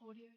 Audio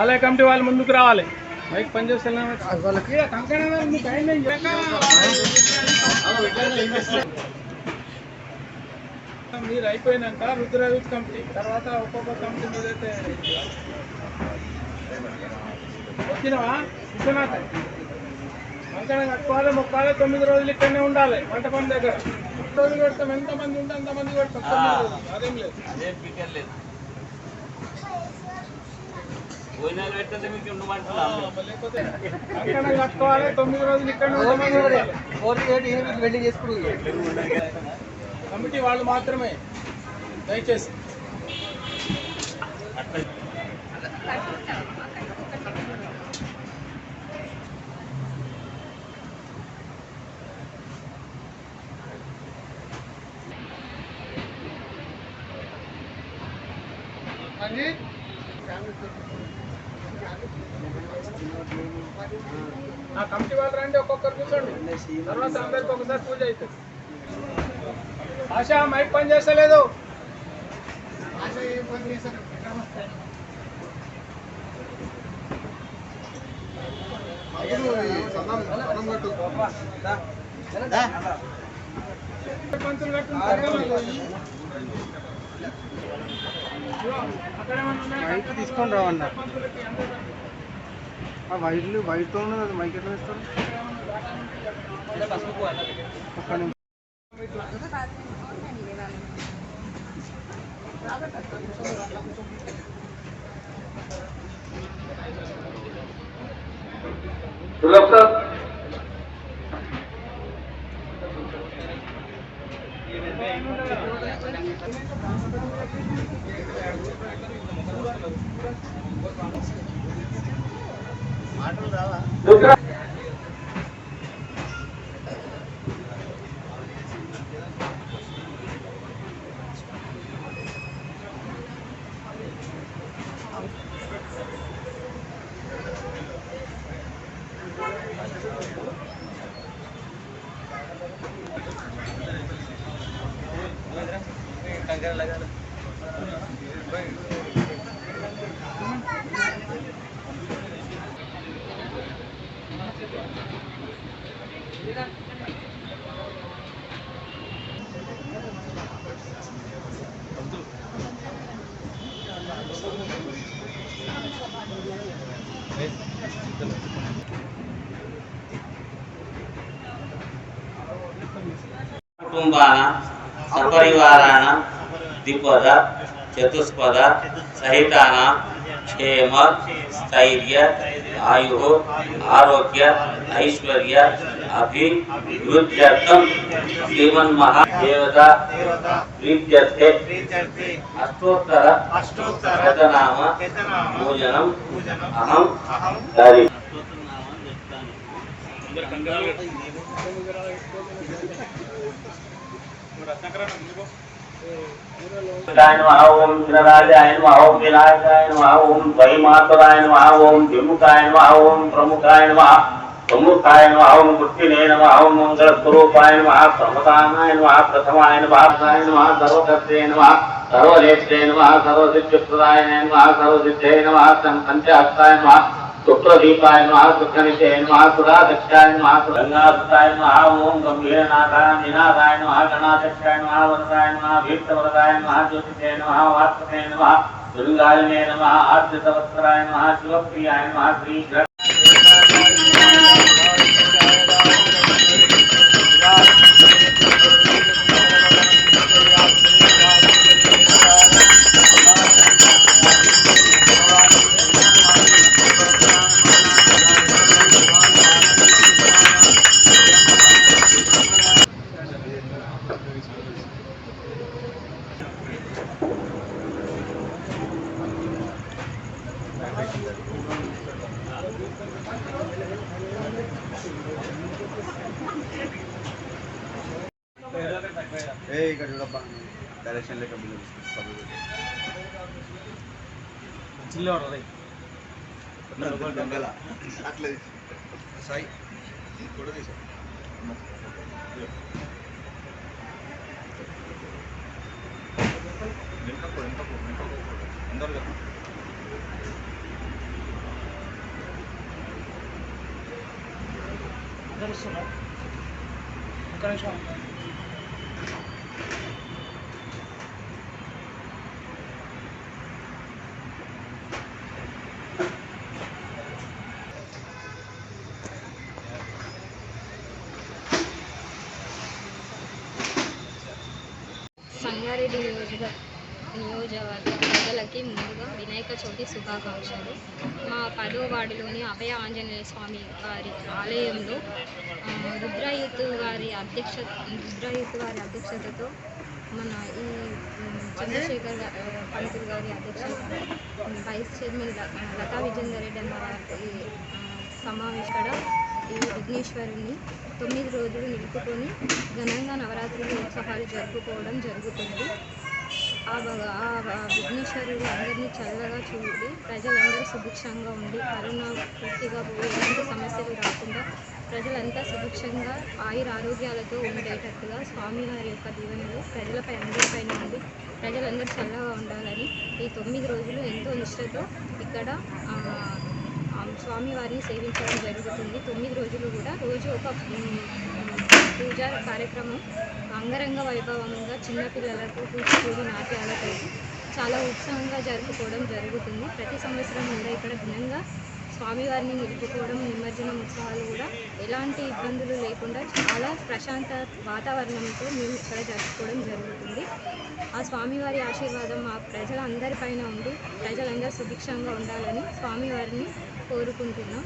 అలాగే committee వాళ్ళు ముందుకు రావాలి. మైక్ పనిచేస్తున్నా వాళ్ళకి మీరు అయిపోయినాక రుద్రవీట్ కమిటీ తర్వాత ఒక్కొక్క కమిటీ మీద అయితే వచ్చినవా విశ్వనాథ్ మంకణం కట్టుకోవాలి, మొక్కాలి, 9 రోజులు ఇక్కడనే ఉండాలి మంటపం దగ్గర. రోజులు పెడతాం, ఎంతమంది ఉంటే అంతమంది పెడతాం. 9 రోజులు అదేం లేదు. కంకణం కట్టుకోవాలి, 9 రోజులు ఇక్కడ కమిటీ వాళ్ళు మాత్రమే దయచేసి. కమిటీ వాళ్ళు రండి, ఒక్కొక్కరు కూర్చోండి. తర్వాత అందరికి ఒకసారి పూజ అవుతుంది. ఆశా మైక్ పని చేస్తలేదు. పంతులు మైక్ తీసుకొని రావన్నా. ఆ వైర్లు వైర్తో ఉన్నది, అది మైక్ ఎట్లా ఇస్తారు? ఒక్క నిమిషం. కుటుంబానాం సపరివారాణం ద్విపద చతుష్పద సహితానాం క్షేమ స్థైర్య ఆయు ఆరోగ్య ఐశ్వర్య అభివృద్ధ్యర్థం శ్రీమన్మహాదేవత ప్రీత్యర్థే అష్టోత్తర శతనామ పూజనం అహం కరి. ఓం శ్రీరాజాయ నమః, ఓం వినాయకాయ నమః, ఓం ద్వైమాతురాయ నమః, ఓం ద్విముఖాయ నమః, ఓం ప్రముఖాయ నమః, ప్రముఖాయ నమః, ఓం కృష్ణే నమః, ఓం మంగళ స్వరూపాయ నమః, ప్రమదానాయ నమః, ప్రథమాయ నమః, నమః, సర్వకర్తే నమః, సర్వనేత్రే నమః, సర్వసిద్ధిప్రదాయ నమః, సర్వసిద్ధే నమః, పంచహస్తాయ నమః, శుక్రదీపాయ నమః, శుక్రనిధే నమః, సురాధ్యక్షాయ నమః, గంగాధృతాయ నమః, ఓం గంభీరనాథాయ నినాదాయ నమః, గణాధ్యక్షాయ నమః, వరదాయ నమః, భీష్టవరదాయ నమః, జ్యోతిషే నమః, వాత్సనే నమః, దుర్గాయనే నమః, ఆర్ద్రతవస్కరాయ నమః, శివప్రియాయ నమః, శ్రీ ఇక్కడ చూడబ్బా డైరెక్షన్ లేక బిల్లు అట్లా సాయి కూడా తీసా అందరు సంగారెడ్డి నియోజకవర్గ ప్రజలకి ముందుగా వినాయక చవితి శుభాకాంక్షలు. మా 10వ వార్డులోని అభయ ఆంజనేయ స్వామి వారి ఆలయంలో రుద్రయూత్ వారి అధ్యక్షతతో మన ఈ చంద్రశేఖర్ పంతులు గారి అధ్యక్షత వైస్ చైర్మన్ లతా విజేందర్ రెడ్డి అన్న వారి సమావేశం ఈ విఘ్నేశ్వరుని 9 రోజులు నిలుపుకొని ఘనంగా నవరాత్రులు ఉత్సవాలు జరుపుకోవడం జరుగుతుంది. ఆ విఘ్నేశ్వరుడు అందరినీ చల్లగా చూడి ప్రజలందరూ సుభిక్షంగా ఉండి కరోనా పూర్తిగా పోయి ఎలాంటి సమస్యలు రాకుండా ప్రజలంతా సుభిక్షంగా ఆరోగ్యాలతో ఉండేటట్టుగా స్వామివారి యొక్క దీవెనలు ప్రజలపై అందరిపైన ఉండి ప్రజలందరూ చల్లగా ఉండాలని ఈ 9 రోజులు ఎంతో నిష్ఠతో ఇక్కడ స్వామివారిని సేవించడం జరుగుతుంది. 9 రోజులు కూడా రోజు ఒక పూజా కార్యక్రమం అంగరంగ వైభవంగా చిన్నపిల్లలకు కూచిపూడి నాట్యాలతో చాలా ఉత్సాహంగా జరుపుకోవడం జరుగుతుంది. ప్రతి సంవత్సరం కూడా ఇక్కడ ఘనంగా స్వామివారిని నిలుపుకోవడం, నిమజ్జనం ఉత్సవాలు కూడా ఎలాంటి ఇబ్బందులు లేకుండా చాలా ప్రశాంత వాతావరణంతో మేము ఇక్కడ జరుపుకోవడం జరుగుతుంది. ఆ స్వామివారి ఆశీర్వాదం మా ప్రజలందరిపైన ఉండి ప్రజలందరూ సుభిక్షంగా ఉండాలని స్వామివారిని కోరుకుంటున్నాం.